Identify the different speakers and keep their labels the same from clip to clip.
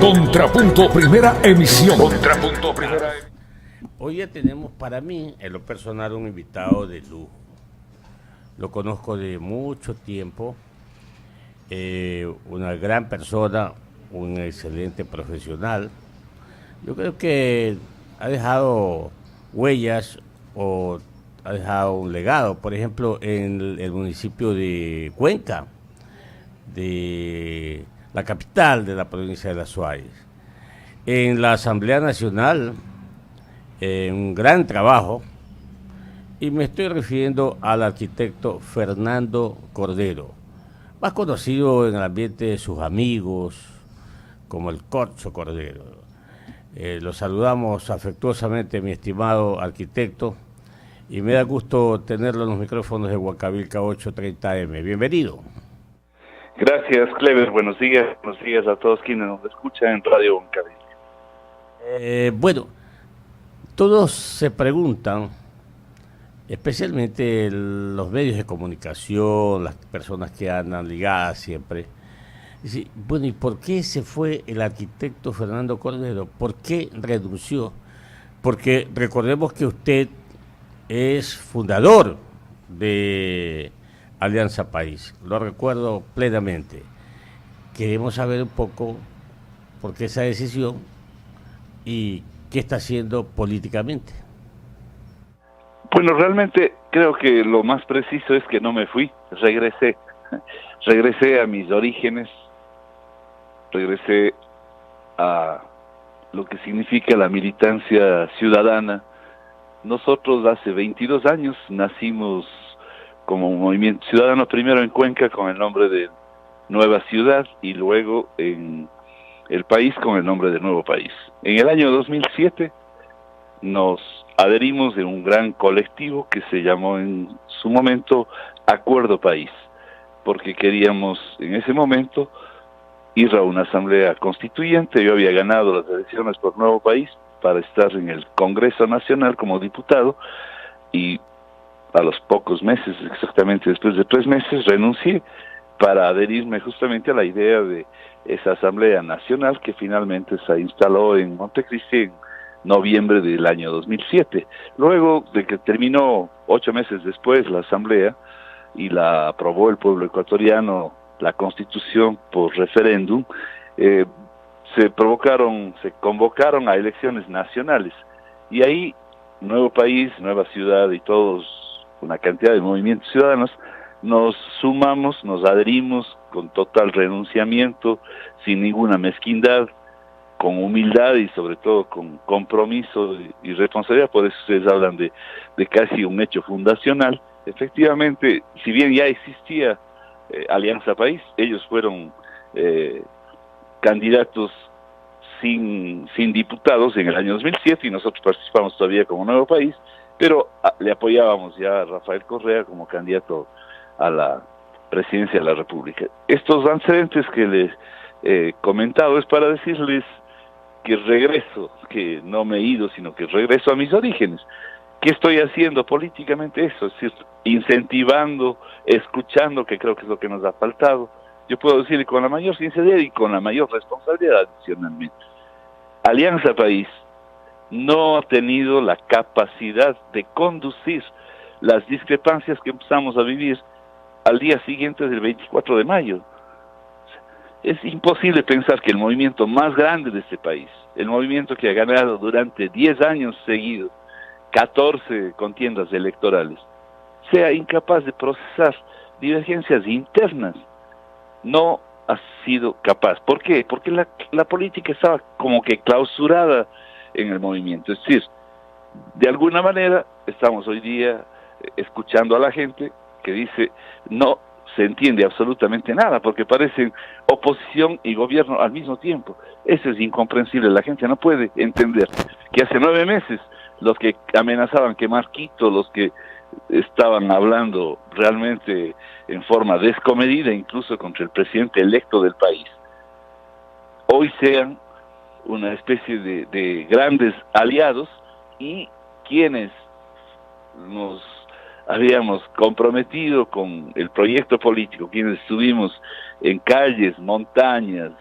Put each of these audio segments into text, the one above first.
Speaker 1: Contrapunto Primera Emisión. Contrapunto Primera Emisión.
Speaker 2: Hoy ya tenemos para mí, en lo personal, un invitado de lujo. Lo conozco de mucho tiempo, una gran persona, un excelente profesional. Yo creo que ha dejado huellas o ha dejado un legado, por ejemplo, en el municipio de Cuenca, de la capital de la provincia de Las Suárez. En la Asamblea Nacional, un gran trabajo, y me estoy refiriendo al arquitecto Fernando Cordero, más conocido en el ambiente de sus amigos como el Corcho Cordero. Lo saludamos afectuosamente, mi estimado arquitecto, y me da gusto tenerlo en los micrófonos de Huancavilca 830M. Bienvenido.
Speaker 3: Gracias, Clever. Buenos días a todos quienes nos escuchan en Radio Huancavilca.
Speaker 2: Bueno, todos se preguntan, especialmente los medios de comunicación, las personas que andan ligadas siempre, dice, bueno, ¿y por qué se fue el arquitecto Fernando Cordero? ¿Por qué renunció? Porque recordemos que usted es fundador de Alianza País, lo recuerdo plenamente. Queremos saber un poco por qué esa decisión y qué está haciendo políticamente.
Speaker 3: Bueno, realmente creo que lo más preciso es que no me fui, regresé a mis orígenes, regresé a lo que significa la militancia ciudadana. Nosotros hace 22 años nacimos como un movimiento ciudadano, primero en Cuenca con el nombre de Nueva Ciudad y luego en el país con el nombre de Nuevo País. En el año 2007 nos adherimos de un gran colectivo que se llamó en su momento Acuerdo País, porque queríamos en ese momento ir a una asamblea constituyente. Yo había ganado las elecciones por Nuevo País para estar en el Congreso Nacional como diputado y a los pocos meses, exactamente después de 3 meses, renuncié para adherirme justamente a la idea de esa Asamblea Nacional que finalmente se instaló en Montecristi en noviembre del año 2007. Luego de que terminó 8 meses después la Asamblea y la aprobó el pueblo ecuatoriano, la Constitución por referéndum, se convocaron a elecciones nacionales y ahí Nuevo País, Nueva Ciudad y todos, una cantidad de movimientos ciudadanos, nos sumamos, nos adherimos con total renunciamiento, sin ninguna mezquindad, con humildad y sobre todo con compromiso y responsabilidad. Por eso ustedes hablan de casi un hecho fundacional. Efectivamente, si bien ya existía Alianza País, ellos fueron candidatos sin diputados en el año 2007 y nosotros participamos todavía como Nuevo País, pero le apoyábamos ya a Rafael Correa como candidato a la presidencia de la República. Estos antecedentes que les he comentado es para decirles que regreso, que no me he ido, sino que regreso a mis orígenes. ¿Qué estoy haciendo políticamente? Eso, es decir, incentivando, escuchando, que creo que es lo que nos ha faltado. Yo puedo decir con la mayor sinceridad y con la mayor responsabilidad adicionalmente. Alianza País no ha tenido la capacidad de conducir las discrepancias que empezamos a vivir al día siguiente del 24 de mayo. Es imposible pensar que el movimiento más grande de este país, el movimiento que ha ganado durante 10 años seguidos 14 contiendas electorales, sea incapaz de procesar divergencias internas. No ha sido capaz. ¿Por qué? Porque la política estaba como que clausurada en el movimiento. Es decir, de alguna manera estamos hoy día escuchando a la gente que dice no se entiende absolutamente nada, porque parecen oposición y gobierno al mismo tiempo. Eso es incomprensible. La gente no puede entender que hace 9 meses los que amenazaban quemar Quito, los que estaban hablando realmente en forma descomedida, incluso contra el presidente electo del país, hoy sean una especie de grandes aliados, y quienes nos habíamos comprometido con el proyecto político, quienes estuvimos en calles, montañas,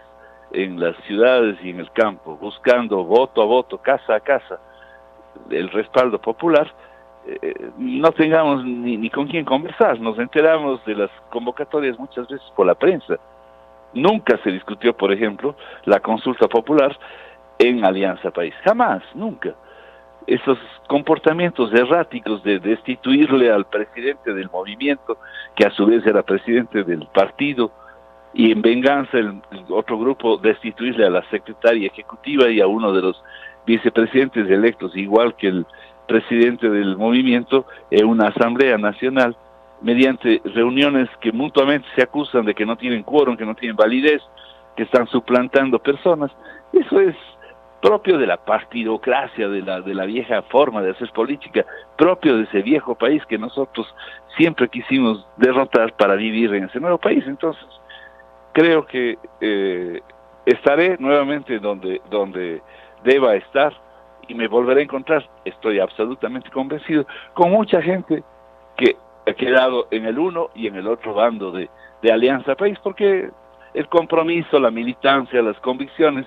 Speaker 3: en las ciudades y en el campo, buscando voto a voto, casa a casa, el respaldo popular, no tengamos ni con quién conversar. Nos enteramos de las convocatorias muchas veces por la prensa. Nunca se discutió, por ejemplo, la consulta popular en Alianza País. Jamás, nunca. Esos comportamientos erráticos de destituirle al presidente del movimiento, que a su vez era presidente del partido, y en venganza el otro grupo destituirle a la secretaria ejecutiva y a uno de los vicepresidentes electos, igual que el presidente del movimiento, en una asamblea nacional, mediante reuniones que mutuamente se acusan de que no tienen quórum, que no tienen validez, que están suplantando personas. Eso es propio de la partidocracia, de la vieja forma de hacer política, propio de ese viejo país que nosotros siempre quisimos derrotar para vivir en ese nuevo país. Entonces, creo que estaré nuevamente donde deba estar y me volveré a encontrar, estoy absolutamente convencido, con mucha gente que ha quedado en el uno y en el otro bando de Alianza País, porque el compromiso, la militancia, las convicciones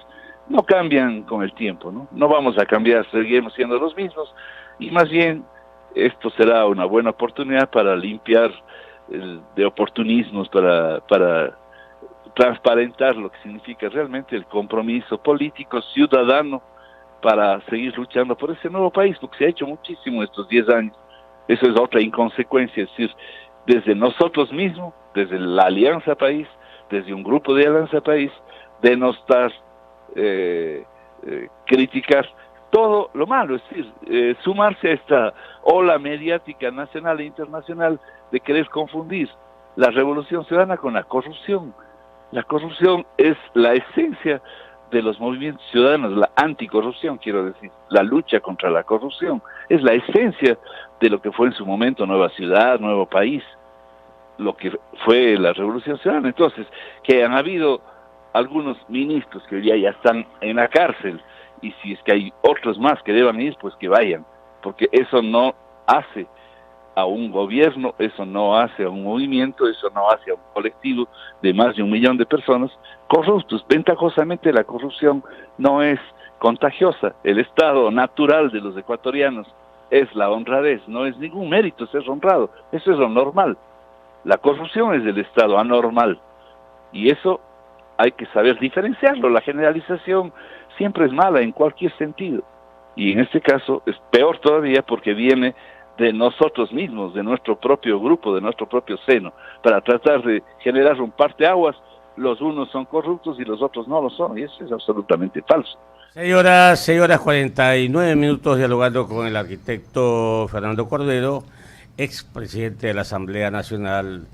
Speaker 3: no cambian con el tiempo, ¿no? No vamos a cambiar, seguiremos siendo los mismos, y más bien esto será una buena oportunidad para limpiar de oportunismos, para transparentar lo que significa realmente el compromiso político, ciudadano, para seguir luchando por ese nuevo país, porque se ha hecho muchísimo estos 10 años. Eso es otra inconsecuencia, es decir, desde nosotros mismos, desde la Alianza País, desde un grupo de Alianza País, denostar, criticar todo lo malo, es decir, sumarse a esta ola mediática nacional e internacional de querer confundir la revolución ciudadana con la corrupción. La corrupción es la esencia de los movimientos ciudadanos, la anticorrupción, quiero decir, la lucha contra la corrupción, es la esencia de lo que fue en su momento Nueva Ciudad, Nuevo País, lo que fue la Revolución Ciudadana. Entonces, que han habido algunos ministros que hoy ya están en la cárcel, y si es que hay otros más que deban ir, pues que vayan, porque eso no hace a un gobierno, eso no hace a un movimiento, eso no hace a un colectivo de más de 1 millón de personas corruptos. Ventajosamente la corrupción no es contagiosa. El estado natural de los ecuatorianos es la honradez, no es ningún mérito ser honrado, eso es lo normal. La corrupción es del estado anormal, y eso hay que saber diferenciarlo. La generalización siempre es mala en cualquier sentido, y en este caso es peor todavía porque viene de nosotros mismos, de nuestro propio grupo, de nuestro propio seno, para tratar de generar un parteaguas. Los unos son corruptos y los otros no lo son, y eso es absolutamente falso.
Speaker 2: 6 horas 49 minutos, dialogando con el arquitecto Fernando Cordero, expresidente de la Asamblea Nacional,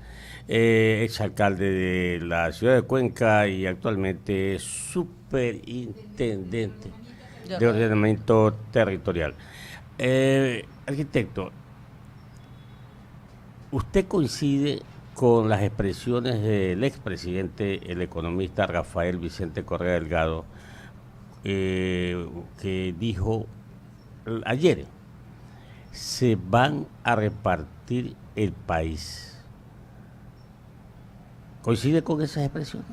Speaker 2: exalcalde de la ciudad de Cuenca y actualmente superintendente de ordenamiento territorial. Arquitecto, ¿usted coincide con las expresiones del expresidente, el economista Rafael Vicente Correa Delgado, que dijo ayer, se van a repartir el país? ¿Coincide con esas expresiones?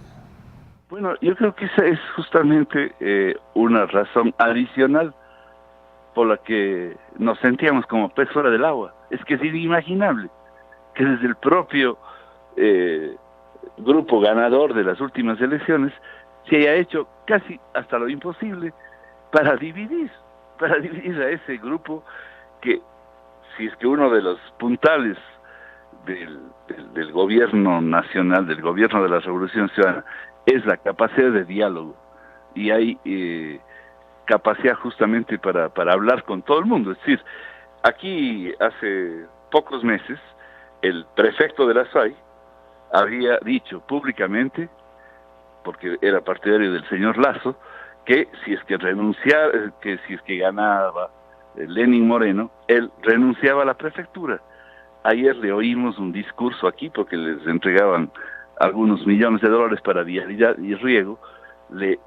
Speaker 3: Bueno, yo creo que esa es justamente una razón adicional por la que nos sentíamos como pez fuera del agua. Es que es inimaginable que desde el propio grupo ganador de las últimas elecciones se haya hecho casi hasta lo imposible para dividir a ese grupo que, si es que uno de los puntales del gobierno nacional, del gobierno de la Revolución Ciudadana, es la capacidad de diálogo, y hay capacidad justamente para hablar con todo el mundo. Es decir, aquí hace pocos meses el prefecto de la SUAY había dicho públicamente, porque era partidario del señor Lasso, que si es que renunciaba, que si es que ganaba Lenín Moreno, él renunciaba a la prefectura. Ayer le oímos un discurso aquí, porque les entregaban algunos millones de dólares para vialidad y riego, le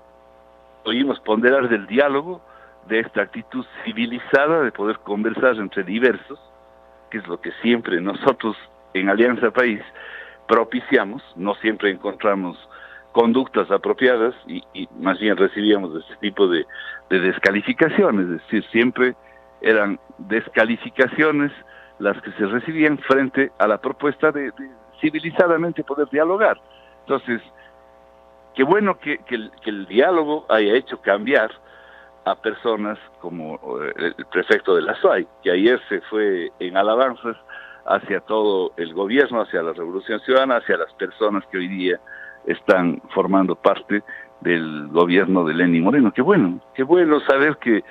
Speaker 3: oímos ponderar del diálogo, de esta actitud civilizada de poder conversar entre diversos, que es lo que siempre nosotros en Alianza País propiciamos. No siempre encontramos conductas apropiadas y más bien recibíamos este tipo de descalificaciones, es decir, siempre eran descalificaciones las que se recibían frente a la propuesta de civilizadamente poder dialogar. Entonces, qué bueno que el diálogo haya hecho cambiar a personas como el prefecto de la SUAY, que ayer se fue en alabanzas hacia todo el gobierno, hacia la Revolución Ciudadana, hacia las personas que hoy día están formando parte del gobierno de Lenín Moreno. Qué bueno saber que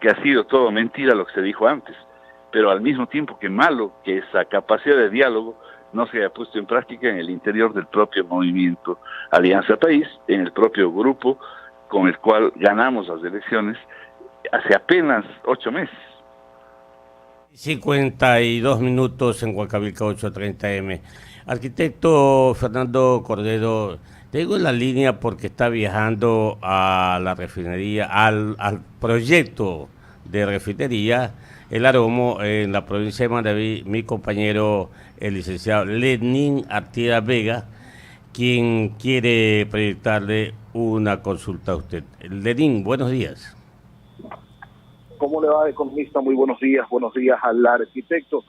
Speaker 3: ha sido todo mentira lo que se dijo antes, pero al mismo tiempo que malo que esa capacidad de diálogo no se haya puesto en práctica en el interior del propio movimiento Alianza País, en el propio grupo con el cual ganamos las elecciones hace apenas 8 meses.
Speaker 2: 52 minutos en Huancavelica 8:30 AM. Arquitecto Fernando Cordero, tengo en la línea porque está viajando a la refinería, al proyecto de refinería El Aromo en la provincia de Manabí, mi compañero, el licenciado Lenín Artieda Vega, quien quiere proyectarle una consulta a usted. Lenín, buenos días.
Speaker 4: ¿Cómo le va, economista? Muy buenos días al arquitecto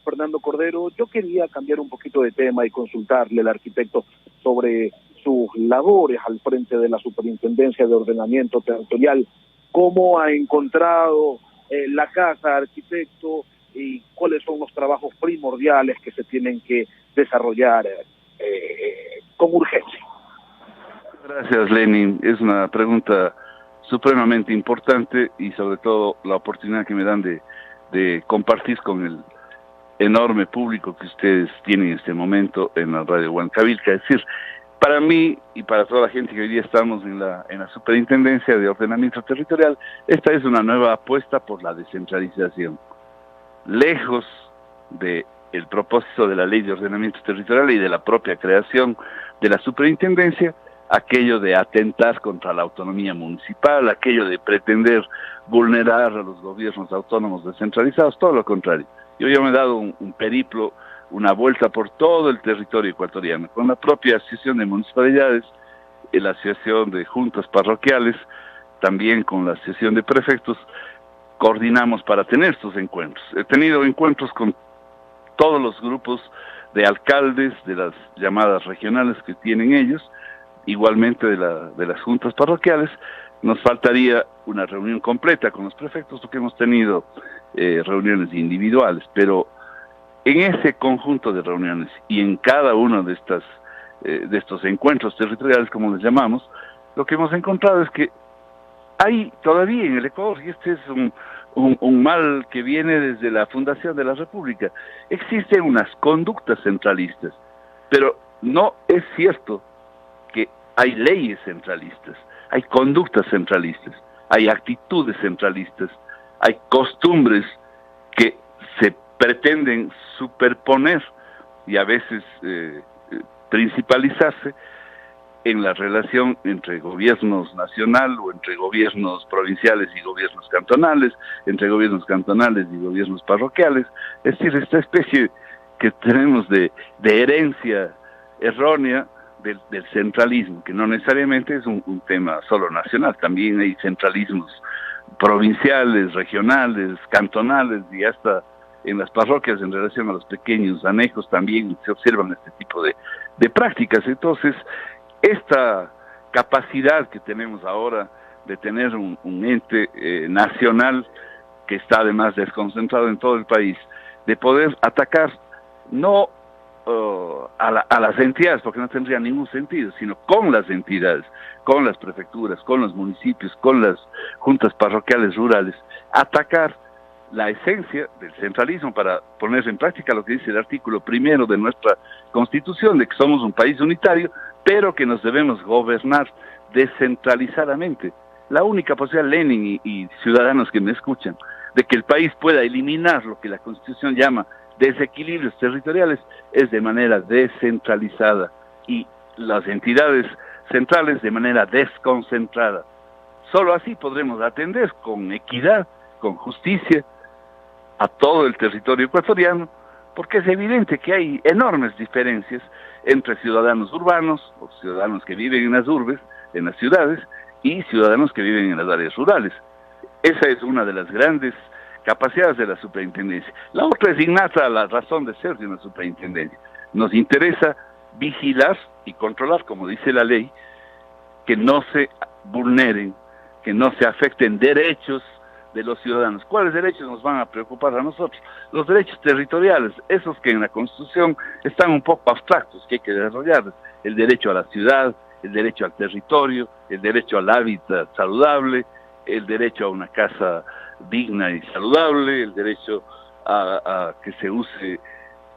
Speaker 4: Fernando Cordero. Yo quería cambiar un poquito de tema y consultarle al arquitecto sobre sus labores al frente de la Superintendencia de Ordenamiento Territorial. ¿Cómo ha encontrado la casa, arquitecto, y cuáles son los trabajos primordiales que se tienen que desarrollar con urgencia?
Speaker 3: Gracias, Lenin. Es una pregunta supremamente importante y sobre todo la oportunidad que me dan de compartir con el enorme público que ustedes tienen en este momento en la radio Huancavelica. Es decir, para mí y para toda la gente que hoy día estamos en la Superintendencia de Ordenamiento Territorial, esta es una nueva apuesta por la descentralización. Lejos de el propósito de la Ley de Ordenamiento Territorial y de la propia creación de la Superintendencia, aquello de atentar contra la autonomía municipal, aquello de pretender vulnerar a los gobiernos autónomos descentralizados, todo lo contrario. Yo ya me he dado un periplo, una vuelta por todo el territorio ecuatoriano, con la propia Asociación de Municipalidades, la Asociación de Juntas Parroquiales, también con la Asociación de Prefectos, coordinamos para tener estos encuentros. He tenido encuentros con todos los grupos de alcaldes de las llamadas regionales que tienen ellos, igualmente de las juntas parroquiales. Nos faltaría una reunión completa con los prefectos, porque hemos tenido reuniones individuales, pero en ese conjunto de reuniones y en cada uno de estos encuentros territoriales, como les llamamos, lo que hemos encontrado es que hay todavía en el Ecuador, y este es un mal que viene desde la fundación de la República, existen unas conductas centralistas, pero no es cierto que hay leyes centralistas, hay conductas centralistas, hay actitudes centralistas, hay costumbres que se pretenden superponer y a veces principalizarse en la relación entre gobiernos nacional o entre gobiernos provinciales y gobiernos cantonales, entre gobiernos cantonales y gobiernos parroquiales. Es decir, esta especie que tenemos de herencia errónea del centralismo, que no necesariamente es un tema solo nacional, también hay centralismos provinciales, regionales, cantonales y hasta en las parroquias en relación a los pequeños anejos también se observan este tipo de prácticas. Entonces, esta capacidad que tenemos ahora de tener un ente nacional que está además desconcentrado en todo el país, de poder atacar no a las entidades, porque no tendría ningún sentido, sino con las entidades, con las prefecturas, con los municipios, con las juntas parroquiales rurales, atacar la esencia del centralismo para poner en práctica lo que dice el artículo 1 de nuestra Constitución, de que somos un país unitario, pero que nos debemos gobernar descentralizadamente. La única posibilidad, Lenin y ciudadanos que me escuchan, de que el país pueda eliminar lo que la Constitución llama desequilibrios territoriales es de manera descentralizada y las entidades centrales de manera desconcentrada. Solo así podremos atender con equidad, con justicia, a todo el territorio ecuatoriano, porque es evidente que hay enormes diferencias entre ciudadanos urbanos, o ciudadanos que viven en las urbes, en las ciudades, y ciudadanos que viven en las áreas rurales. Esa es una de las grandes capacidades de la superintendencia. La otra es innata a la razón de ser de una superintendencia. Nos interesa vigilar y controlar, como dice la ley, que no se vulneren, que no se afecten derechos de los ciudadanos. ¿Cuáles derechos nos van a preocupar a nosotros? Los derechos territoriales, esos que en la Constitución están un poco abstractos, que hay que desarrollarlos. El derecho a la ciudad, el derecho al territorio, el derecho al hábitat saludable, el derecho a una casa digna y saludable, el derecho a que se use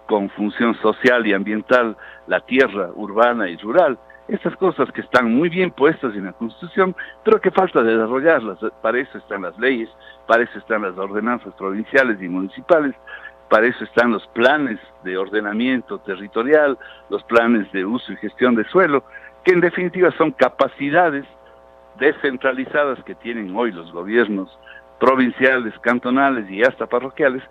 Speaker 3: con función social y ambiental la tierra urbana y rural. Estas cosas que están muy bien puestas en la Constitución, pero que falta desarrollarlas. Para eso están las leyes, para eso están las ordenanzas provinciales y municipales, para eso están los planes de ordenamiento territorial, los planes de uso y gestión de suelo, que en definitiva son capacidades descentralizadas que tienen hoy los gobiernos provinciales, cantonales y hasta parroquiales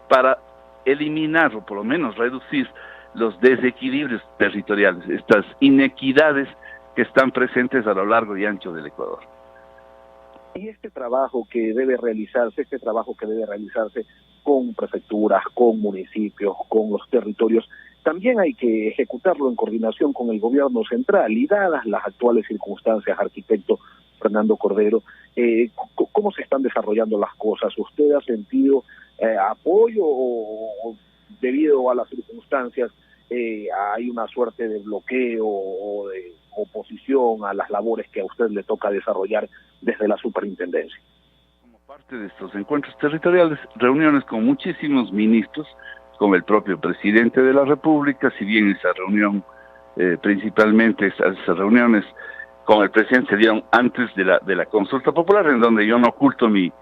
Speaker 3: para eliminar o por lo menos reducir los desequilibrios territoriales, estas inequidades que están presentes a lo largo y ancho del Ecuador.
Speaker 4: Y este trabajo que debe realizarse con prefecturas, con municipios, con los territorios, también hay que ejecutarlo en coordinación con el gobierno central. Y dadas las actuales circunstancias, arquitecto Fernando Cordero, ¿cómo se están desarrollando las cosas? ¿Usted ha sentido apoyo o debido a las circunstancias hay una suerte de bloqueo o de oposición a las labores que a usted le toca desarrollar desde la superintendencia?
Speaker 3: Como parte de estos encuentros territoriales, reuniones con muchísimos ministros, con el propio presidente de la República, si bien esa reunión, principalmente esas reuniones con el presidente se dieron antes de la consulta popular, en donde yo no oculto mi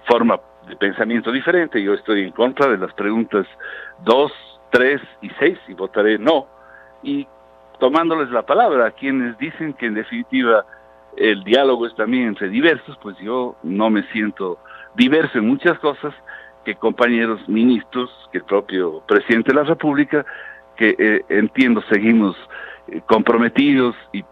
Speaker 3: forma de pensamiento diferente. Yo estoy en contra de las preguntas 2, 3 y 6 y votaré no, y tomándoles la palabra a quienes dicen que en definitiva el diálogo es también entre diversos, pues yo no me siento diverso en muchas cosas que compañeros ministros, que el propio presidente de la República, que entiendo seguimos comprometidos y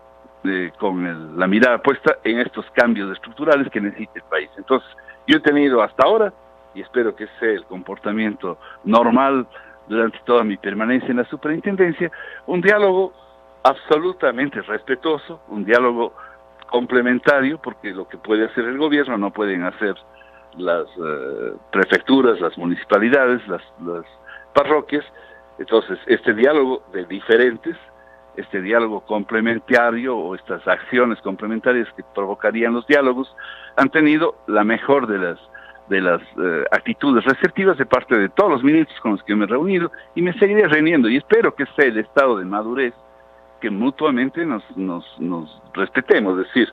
Speaker 3: con la mirada puesta en estos cambios estructurales que necesita el país. Entonces, yo he tenido hasta ahora, y espero que sea el comportamiento normal durante toda mi permanencia en la superintendencia, un diálogo absolutamente respetuoso, un diálogo complementario, porque lo que puede hacer el gobierno no pueden hacer las prefecturas, las municipalidades, las parroquias. Entonces, este diálogo de diferentes, este diálogo complementario o estas acciones complementarias que provocarían los diálogos, han tenido la mejor de las actitudes receptivas de parte de todos los ministros con los que me he reunido, y me seguiré reuniendo, y espero que sea el estado de madurez que mutuamente nos respetemos. Es decir,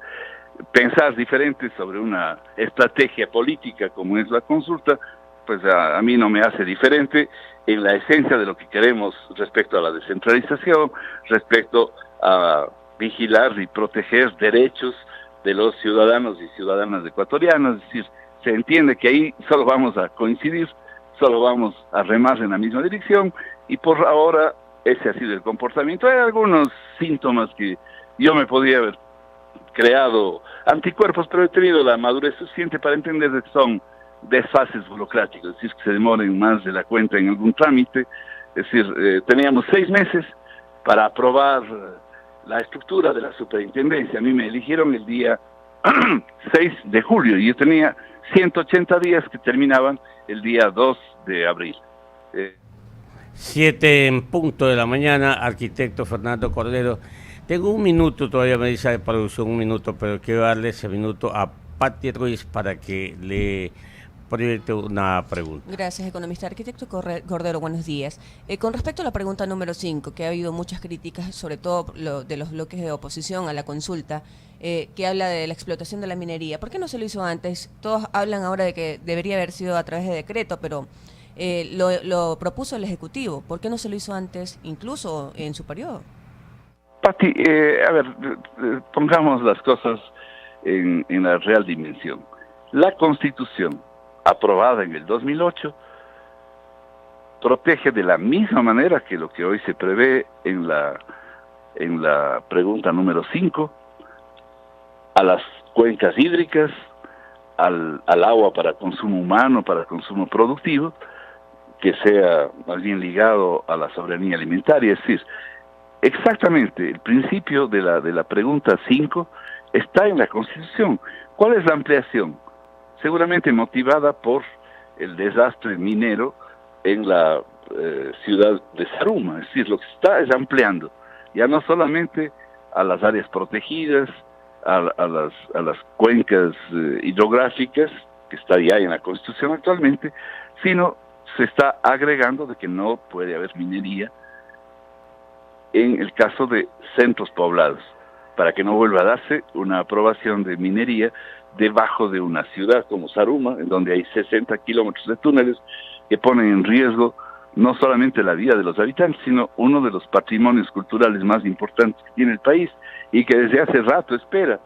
Speaker 3: pensar diferente sobre una estrategia política como es la consulta, pues a mí no me hace diferente en la esencia de lo que queremos respecto a la descentralización, respecto a vigilar y proteger derechos de los ciudadanos y ciudadanas ecuatorianas. Es decir, se entiende que ahí solo vamos a coincidir, solo vamos a remar en la misma dirección, y por ahora ese ha sido el comportamiento. Hay algunos síntomas que yo me podría haber creado anticuerpos, pero he tenido la madurez suficiente para entender que son desfases burocráticos, es decir, que se demoren más de la cuenta en algún trámite. Es decir, teníamos 6 meses para aprobar la estructura de la superintendencia. A mí me eligieron el día 6 de julio y yo tenía 180 días que terminaban el día 2 de abril.
Speaker 2: 7 en punto de la mañana, arquitecto Fernando Cordero. Tengo un minuto, todavía me dice de producción un minuto, pero quiero darle ese minuto a Patti Ruiz para que le proyecte una pregunta.
Speaker 5: Gracias, economista. Arquitecto Cordero, buenos días. Con respecto a la pregunta número 5, que ha habido muchas críticas, sobre todo de los bloques de oposición a la consulta, que habla de la explotación de la minería. ¿Por qué no se lo hizo antes? Todos hablan ahora de que debería haber sido a través de decreto, pero lo propuso el Ejecutivo. ¿Por qué no se lo hizo antes, incluso en su periodo?
Speaker 3: Patti, a ver, pongamos las cosas en la real dimensión. La Constitución, aprobada en el 2008, protege de la misma manera que lo que hoy se prevé en la pregunta número 5, a las cuencas hídricas, al agua para consumo humano, para consumo productivo, que sea más bien ligado a la soberanía alimentaria. Es decir, exactamente el principio de la pregunta 5 está en la Constitución. ¿Cuál es la ampliación? Seguramente motivada por el desastre minero en la ciudad de Zaruma. Es decir, lo que está es ampliando, ya no solamente a las áreas protegidas, a las cuencas hidrográficas, que está ya en la Constitución actualmente, sino se está agregando de que no puede haber minería en el caso de centros poblados, para que no vuelva a darse una aprobación de minería debajo de una ciudad como Zaruma, en donde hay 60 kilómetros de túneles que ponen en riesgo no solamente la vida de los habitantes, sino uno de los patrimonios culturales más importantes que tiene el país y que desde hace rato espera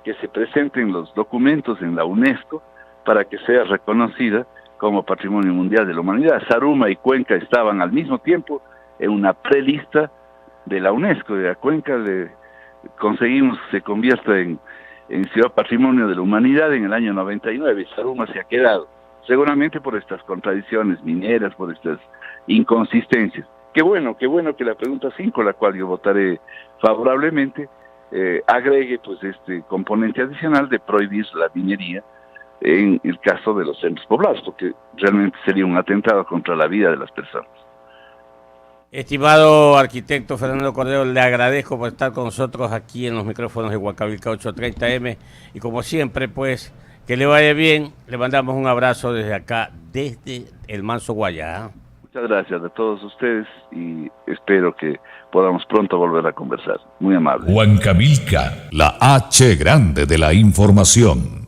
Speaker 3: que se presenten los documentos en la UNESCO para que sea reconocida como Patrimonio Mundial de la Humanidad. Zaruma y Cuenca estaban al mismo tiempo en una prelista de la UNESCO. De la Cuenca conseguimos que se convierta en Ciudad Patrimonio de la Humanidad en el año 99, y Zaruma se ha quedado, seguramente por estas contradicciones mineras, por estas inconsistencias. Qué bueno que la pregunta 5, la cual yo votaré favorablemente, agregue pues este componente adicional de prohibir la minería en el caso de los centros poblados, porque realmente sería un atentado contra la vida de las personas.
Speaker 2: Estimado arquitecto Fernando Cordero, le agradezco por estar con nosotros aquí en los micrófonos de Huancavelica 830M, y como siempre, pues, que le vaya bien. Le mandamos un abrazo desde acá, desde el Manso Guayá.
Speaker 3: Muchas gracias a todos ustedes y espero que podamos pronto volver a conversar. Muy amable.
Speaker 1: Huancavelica, la H grande de la información.